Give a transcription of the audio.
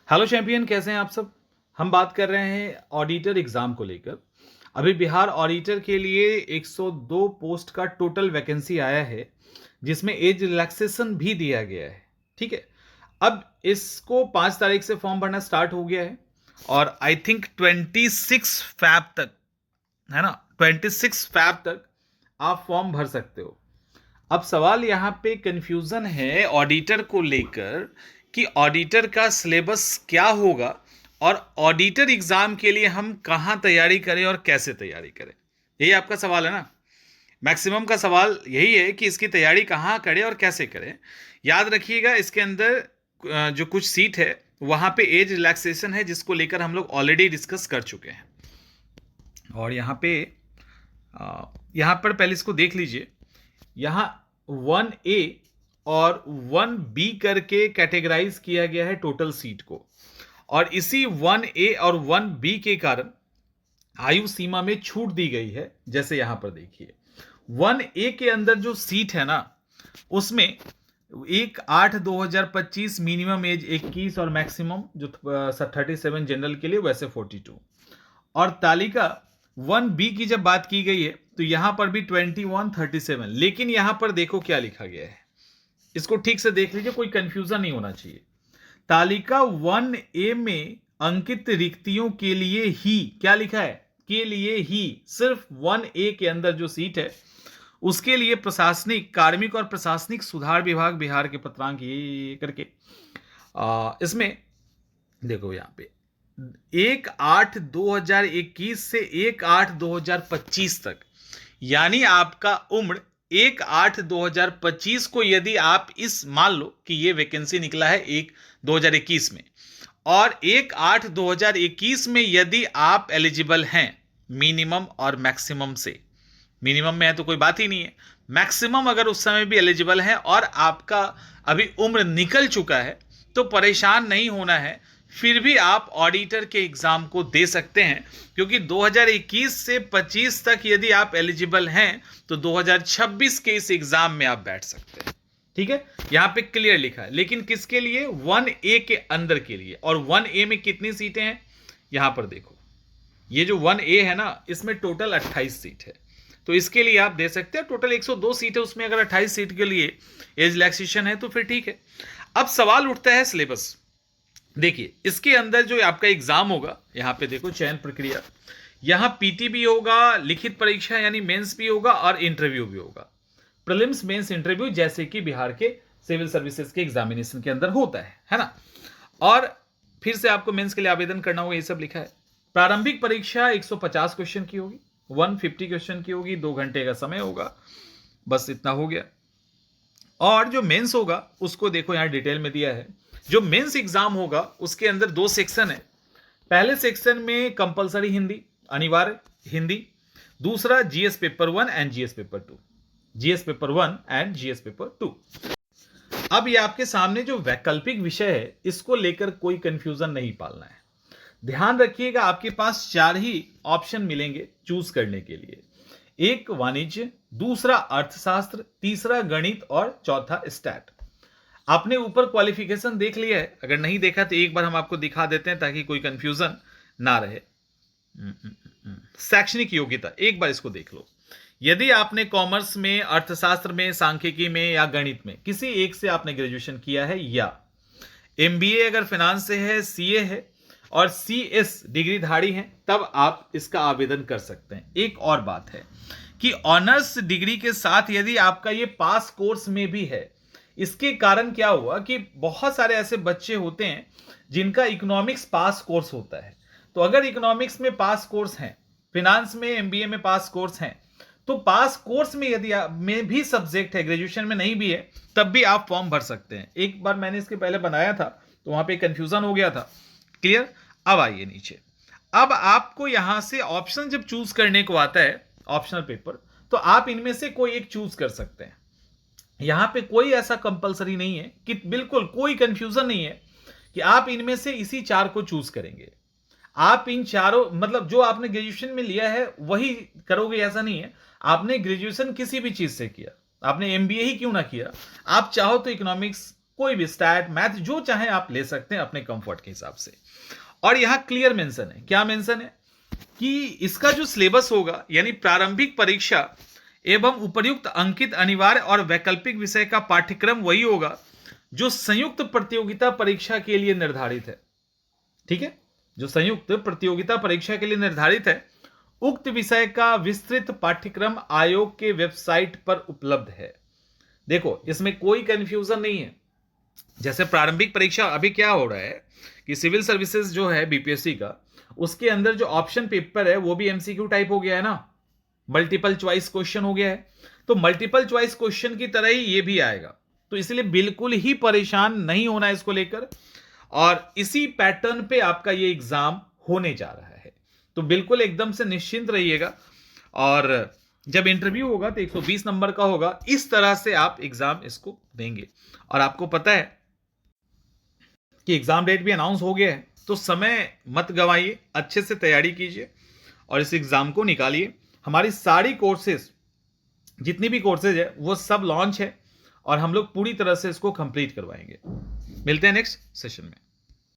Hello champion, कैसे हैं आप सब। हम बात कर रहे हैं ऑडिटर एग्जाम को लेकर। अभी बिहार ऑडिटर के लिए 102 पोस्ट का टोटल वैकेंसी आया है, जिसमें एज रिलैक्सेशन भी दिया गया है। ठीक है। अब इसको 5 तारीख से फॉर्म भरना स्टार्ट हो गया है और आई थिंक 26 फैब तक, है ना, 26 फैब तक आप फॉर्म भर सकते हो। अब सवाल यहाँ पे कंफ्यूजन है ऑडिटर को लेकर कि ऑडिटर का सिलेबस क्या होगा और ऑडिटर एग्जाम के लिए हम कहाँ तैयारी करें और कैसे तैयारी करें। यही आपका सवाल है ना। मैक्सिमम का सवाल यही है कि इसकी तैयारी कहाँ करें और कैसे करें। याद रखिएगा, इसके अंदर जो कुछ सीट है वहाँ पे एज रिलैक्सेशन है, जिसको लेकर हम लोग ऑलरेडी डिस्कस कर चुके हैं। और यहाँ पर पहले इसको देख लीजिए। यहाँ 1A और 1B करके कैटेगराइज किया गया है टोटल सीट को, और इसी 1A और 1B के कारण आयु सीमा में छूट दी गई है। जैसे यहां पर देखिए 1A के अंदर जो सीट है ना, उसमें 1/8/2025 मिनिमम एज 21 और मैक्सिमम जो 37 जनरल के लिए वैसे 42। और तालिका 1B की जब बात की गई है तो यहां पर भी 2137, लेकिन यहां पर देखो क्या लिखा गया है। इसको ठीक से देख लीजिए, कोई कंफ्यूजन नहीं होना चाहिए। तालिका 1A में अंकित रिक्तियों के लिए ही क्या लिखा है, के लिए ही, सिर्फ 1A के अंदर जो सीट है उसके लिए प्रशासनिक, कार्मिक और प्रशासनिक सुधार विभाग बिहार के पत्रांक ये करके इसमें देखो यहाँ पे 1/8/2021 से 1/8/2025 तक, यानी आपका उम्र 1/8/2025 को यदि आप इस मान लो कि ये वैकेंसी निकला है 1/2021 में, और 1/8/2021 में यदि आप एलिजिबल हैं मिनिमम और मैक्सिमम से, मिनिमम में है तो कोई बात ही नहीं है, मैक्सिमम अगर उस समय भी एलिजिबल है और आपका अभी उम्र निकल चुका है तो परेशान नहीं होना है। फिर भी आप ऑडिटर के एग्जाम को दे सकते हैं, क्योंकि 2021 से 25 तक यदि आप एलिजिबल हैं तो 2026 के इस एग्जाम में आप बैठ सकते हैं। ठीक है, यहां पे क्लियर लिखा है, लेकिन किसके लिए, 1A के अंदर के लिए। और 1A में कितनी सीटें हैं यहां पर देखो, ये जो 1A है ना, इसमें टोटल 28 सीट है, तो इसके लिए आप दे सकते हैं। टोटल 102 सीट है, उसमें अगर 28 सीट के लिए एज रिलैक्सेशन है तो फिर ठीक है। अब सवाल उठता है सिलेबस। देखिए इसके अंदर जो आपका एग्जाम होगा, यहां पे देखो चयन प्रक्रिया, यहां पीटी भी होगा, लिखित परीक्षा यानी मेंस भी होगा और इंटरव्यू भी होगा, प्रीलिम्स मेंस इंटरव्यू, जैसे कि बिहार के सिविल सर्विसेज के एग्जामिनेशन के अंदर होता है ना। और फिर से आपको मेंस के लिए आवेदन करना होगा, ये सब लिखा है। प्रारंभिक परीक्षा 150 क्वेश्चन की होगी, 150 क्वेश्चन की होगी, 2 घंटे का समय होगा, बस इतना हो गया। और जो मेंस होगा उसको देखो यहां डिटेल में दिया है। जो मेंस एग्जाम होगा उसके अंदर 2 सेक्शन है। पहले सेक्शन में कंपलसरी हिंदी, अनिवार्य हिंदी। दूसरा GS paper 1 and GS paper 2, GS paper 1 and GS paper 2। अब ये आपके सामने जो वैकल्पिक विषय है, इसको लेकर कोई कंफ्यूजन नहीं पालना है। ध्यान रखिएगा, आपके पास 4 ही ऑप्शन मिलेंगे चूज करने के लिए। एक वाणिज्य, दूसरा अर्थशास्त्र, तीसरा गणित और चौथा स्टैट। आपने ऊपर क्वालिफिकेशन देख लिया है, अगर नहीं देखा तो एक बार हम आपको दिखा देते हैं ताकि कोई कंफ्यूजन ना रहे। शैक्षणिक योग्यता, एक बार इसको देख लो। यदि आपने कॉमर्स में, अर्थशास्त्र में, सांख्यिकी में या गणित में किसी एक से आपने ग्रेजुएशन किया है, या एमबीए अगर फाइनेंस से है, सीए है और सीएस डिग्रीधारी हैं, तब आप इसका आवेदन कर सकते हैं। एक और बात है कि ऑनर्स डिग्री के साथ यदि आपका ये पास कोर्स में भी है, इसके कारण क्या हुआ कि बहुत सारे ऐसे बच्चे होते हैं जिनका इकोनॉमिक्स पास कोर्स होता है। तो अगर इकोनॉमिक्स में पास कोर्स हैं, फिनांस में, एमबीए में पास कोर्स हैं, तो पास कोर्स में यदि में भी सब्जेक्ट है, ग्रेजुएशन में नहीं भी है, तब भी आप फॉर्म भर सकते हैं। एक बार मैंने इसके पहले बनाया था तो वहां पे कंफ्यूजन हो गया था। क्लियर। अब आइए नीचे। अब आपको यहां से ऑप्शन जब चूज करने को आता है, ऑप्शनल पेपर, तो आप इनमें से कोई एक चूज कर सकते हैं। यहां पे कोई ऐसा कंपलसरी नहीं है, कि बिल्कुल कोई कंफ्यूजन नहीं है कि आप इनमें से इसी 4 को चूज करेंगे। आप इन चारों, मतलब जो आपने ग्रेजुएशन में लिया है वही करोगे, ऐसा नहीं है। आपने ग्रेजुएशन किसी भी चीज से किया, आपने एमबीए ही क्यों ना किया, आप चाहो तो इकोनॉमिक्स कोई भी स्टैट मैथ जो चाहे आप ले सकते हैं अपने कंफर्ट के हिसाब से। और यहां क्लियर मेंशन है, क्या मेंशन है कि इसका जो सिलेबस होगा यानी प्रारंभिक परीक्षा एवं उपर्युक्त अंकित अनिवार्य और वैकल्पिक विषय का पाठ्यक्रम वही होगा जो संयुक्त प्रतियोगिता परीक्षा के लिए निर्धारित है। ठीक है, जो संयुक्त प्रतियोगिता परीक्षा के लिए निर्धारित है, उक्त विषय का विस्तृत पाठ्यक्रम आयोग के वेबसाइट पर उपलब्ध है। देखो इसमें कोई कंफ्यूजन नहीं है। जैसे प्रारंभिक परीक्षा अभी क्या हो रहा है कि सिविल सर्विसेज जो है बीपीएससी का, उसके अंदर जो ऑप्शन पेपर है वो भी एमसीक्यू टाइप हो गया है ना, मल्टीपल चॉइस क्वेश्चन हो गया है। तो मल्टीपल चॉइस क्वेश्चन की तरह ही ये भी आएगा, तो इसलिए बिल्कुल ही परेशान नहीं होना है इसको लेकर, और इसी पैटर्न पे आपका ये एग्जाम होने जा रहा है। तो बिल्कुल एकदम से निश्चिंत रहिएगा, और जब इंटरव्यू होगा तो 120 नंबर का होगा, इस तरह से आप एग्जाम इसको देंगे। और आपको पता है कि एग्जाम डेट भी अनाउंस हो गया है, तो समय मत गवाइए, अच्छे से तैयारी कीजिए और इस एग्जाम को निकालिए। हमारी सारी कोर्सेज, जितनी भी कोर्सेज है वो सब लॉन्च है और हम लोग पूरी तरह से इसको कंप्लीट करवाएंगे। मिलते हैं नेक्स्ट सेशन में।